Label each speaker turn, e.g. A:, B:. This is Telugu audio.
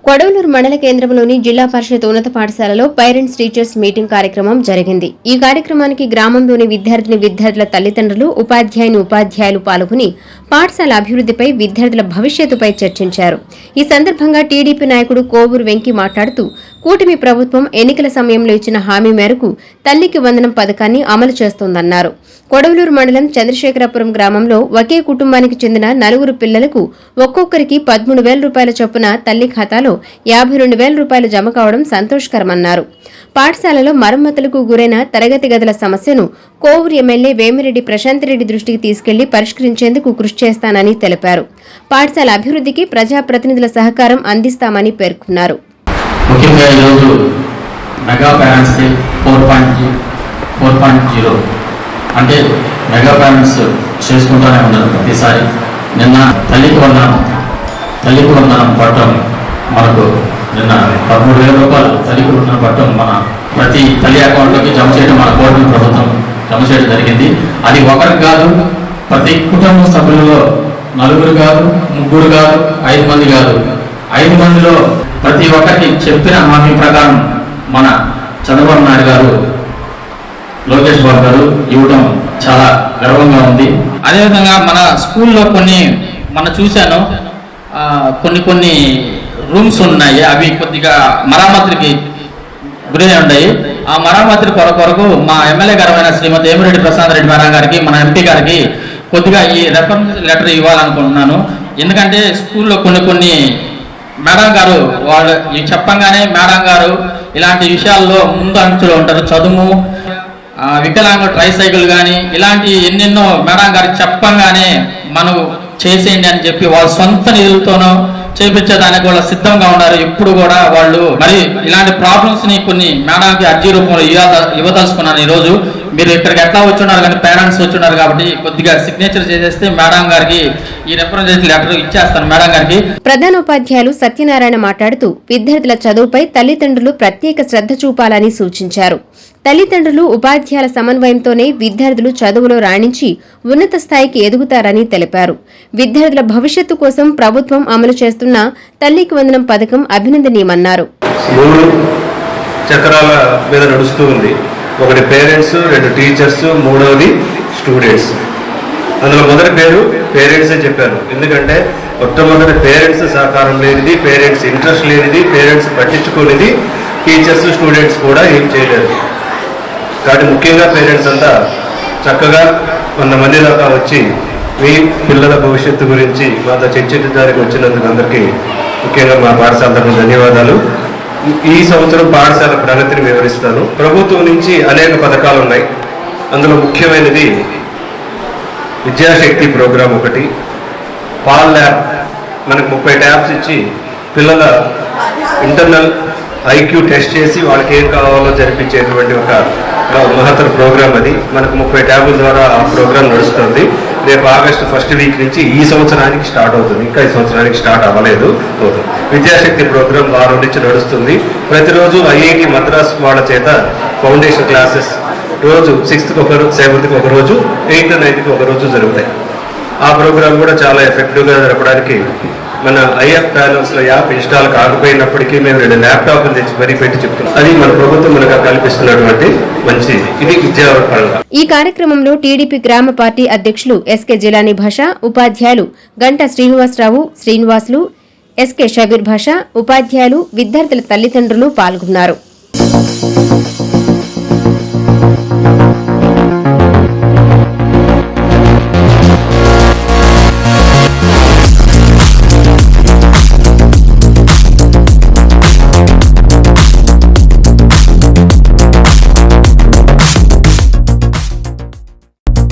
A: కొడవలూరు మండల కేంద్రంలోని జిల్లా పరిషత్ ఉన్నత పాఠశాలలో పేరెంట్స్ టీచర్స్ మీటింగ్ కార్యక్రమం జరిగింది. ఈ కార్యక్రమానికి గ్రామంలోని విద్యార్థుల తల్లిదండ్రులు, ఉపాధ్యాయులు పాల్గొని పాఠశాల అభివృద్ధిపై, విద్యార్థుల భవిష్యత్తుపై చర్చించారు. ఈ సందర్భంగా టీడీపీ నాయకుడు కోవూరు వెంకి మాట్లాడుతూ, కూటమి ప్రభుత్వం ఎన్నికల సమయంలో ఇచ్చిన హామీ మేరకు తల్లికి వందనం పథకాన్ని అమలు చేస్తోందన్నారు. కొడవలూరు మండలం చంద్రశేఖరపురం గ్రామంలో ఒకే కుటుంబానికి చెందిన 4 పిల్లలకు ఒక్కొక్కరికి 13,000 రూపాయల చొప్పున తల్లి ఖాతాలో 52,000 రూపాయలు జమ కావడం సంతోషకరమన్నారు. పాఠశాలలో మరమ్మతులకు గురైన తరగతి గదుల సమస్యను కోవూరు ఎమ్మెల్యే వేమిరెడ్డి ప్రశాంత్ రెడ్డి దృష్టికి తీసుకెళ్లి పరిష్కరించేందుకు కృషి చేస్తానని తెలిపారు. పాఠశాల అభివృద్ధికి ప్రజాప్రతినిధుల సహకారం అందిస్తామని పేర్కొన్నారు.
B: ముఖ్యంగా ఈరోజు మెగా పేరెంట్స్ 4.0 అంటే మెగా పేరెంట్స్ చేసుకుంటూనే ఉన్నారు ప్రతిసారి. నిన్న తల్లికి వందనం పట్టడం మనకు నిన్న 13,000 రూపాయలు తల్లికి వందనం పట్టడం మన ప్రతి తల్లి అకౌంట్లోకి జమ చేయడం మన కోటి ప్రభుత్వం జమ చేయడం జరిగింది. అది ఒకరికి కాదు, ప్రతి కుటుంబ సభ్యులలో 4 కాదు, 3 కాదు, 5 మంది కాదు, 5 మందిలో ప్రతి ఒక్కరికి చెప్పిన హామీ ప్రకారం మన చంద్రబాబు నాయుడు గారు, లోకేష్ బాబు గారు ఇవ్వడం చాలా గర్వంగా ఉంది. అదేవిధంగా మన స్కూల్లో మనం చూశాను, కొన్ని రూమ్స్ ఉన్నాయి, అవి కొద్దిగా మరామతులకి గురి ఉన్నాయి. ఆ మరామతుల కొరకు మా ఎమ్మెల్యే గారైన శ్రీమతి వేమిరెడ్డి ప్రశాంత్ రెడ్డి మేడం గారికి, మన ఎంపీ గారికి కొద్దిగా ఈ రెఫరెన్స్ లెటర్ ఇవ్వాలనుకుంటున్నాను. ఎందుకంటే స్కూల్లో కొన్ని మేడం గారు వాళ్ళు చెప్పంగానే మేడం గారు ఇలాంటి విషయాల్లో ముందు అంచులో ఉంటారు. చదువు, వికలాంగ ట్రైసైకిల్ కానీ ఇలాంటి ఎన్నెన్నో మేడం గారికి చెప్పంగానే మనం చేసేయండి అని చెప్పి వాళ్ళ సొంత నిధులతోనూ చేపించడానికి వాళ్ళు సిద్ధంగా ఉన్నారు. ఇప్పుడు కూడా వాళ్ళు మరి ఇలాంటి ప్రాబ్లమ్స్ ని కొన్ని మేడానికి అర్జీ రూపంలో ఇవ్వదలుచుకున్నాను. ఈరోజు మీరు ఇక్కడికి ఎట్లా వచ్చున్నారు కానీ పేరెంట్స్ వచ్చున్నారు కాబట్టి కొద్దిగా సిగ్నేచర్ చేసేస్తే మేడం గారికి ఈ రిప్రజెంటేటివ్ లెటర్ ఇచ్చేస్తాను మేడం గారికి.
A: ప్రధానోపాధ్యాయులు సత్యనారాయణ మాట్లాడుతూ, విద్యార్థుల చదువుపై తల్లిదండ్రులు ప్రత్యేక శ్రద్ధ చూపాలని సూచించారు. తల్లిదండ్రులు, ఉపాధ్యాయుల సమన్వయంతోనే విద్యార్థులు చదువులో రాణించి ఉన్నత స్థాయికి ఎదుగుతారని తెలిపారు. విద్యార్థుల భవిష్యత్తు కోసం ప్రభుత్వం అమలు చేస్తున్న తల్లికి వందనం పథకం అభినందనీయమన్నారు.
C: 3 చక్రాల మీద నడుస్తూ ఉంది. ఒకటి పేరెంట్స్, 2 టీచర్స్, 3వది స్టూడెంట్స్. అందులో మొదటి పేరు పేరెంట్స్ అని చెప్పారు. ఎందుకంటే మొట్టమొదటి పేరెంట్స్ సహకారం లేనిది, పేరెంట్స్ ఇంట్రెస్ట్ లేనిది, పేరెంట్స్ పట్టించుకోనిది టీచర్స్, స్టూడెంట్స్ కూడా ఏం చేయలేదు. కాబట్టి ముఖ్యంగా పేరెంట్స్ అంతా చక్కగా 100 మంది దాకా వచ్చి మీ పిల్లల భవిష్యత్తు గురించి మాతో చర్చించడానికి వచ్చినందుకు అందరికీ ముఖ్యంగా మా పాఠశాల తరఫున ధన్యవాదాలు. ఈ సంవత్సరం పాఠశాల ప్రగతిని వివరిస్తాను. ప్రభుత్వం నుంచి అనేక పథకాలు ఉన్నాయి. అందులో ముఖ్యమైనది విద్యాశక్తి ప్రోగ్రాం ఒకటి, పాల్ ల్యాబ్. మనకు 30 ట్యాబ్స్ ఇచ్చి పిల్లల ఇంటర్నల్ ఐక్యూ టెస్ట్ చేసి వాళ్ళకి ఏం కావాలో జరిపించేటువంటి ఒక మహత్తర ప్రోగ్రాం అది. మనకు 30 ట్యాబుల ద్వారా ఆ ప్రోగ్రాం నడుస్తుంది. రేపు ఆగస్టు 1st వీక్ నుంచి ఈ సంవత్సరానికి స్టార్ట్ అవుతుంది. ఇంకా ఈ సంవత్సరానికి స్టార్ట్ అవ్వలేదు. విద్యాశక్తి ప్రోగ్రాం వారం నుంచి నడుస్తుంది. ప్రతిరోజు ఐఐటి మద్రాస్ వాళ్ళ చేత ఫౌండేషన్ క్లాసెస్ రోజు 6th ఒకరు, 7th ఒక రోజు, 8th, 9th ఒక రోజు జరుగుతాయి. ఆ ప్రోగ్రాం కూడా చాలా ఎఫెక్టివ్గా జరపడానికి మన ఐఎఫ్ ప్యానల్స్లో యాప్ ఇన్స్టాల్ కాకపోయినప్పటికీ మేము 2 ల్యాప్టాప్లు తెచ్చి మరీ పెట్టి చెప్తున్నాం. అది మన ప్రభుత్వం మనకు కల్పిస్తున్నటువంటి మంచి ఇది విద్యాపరంగా.
A: ఈ కార్యక్రమంలో టీడీపీ గ్రామ పార్టీ అధ్యక్షులు ఎస్కే జిలానీ భాష, ఉపాధ్యాయులు గంట శ్రీనివాసులు, ఎస్కే షబీర్ భాష, ఉపాధ్యాయులు, విద్యార్థుల తల్లిదండ్రులు పాల్గొన్నారు.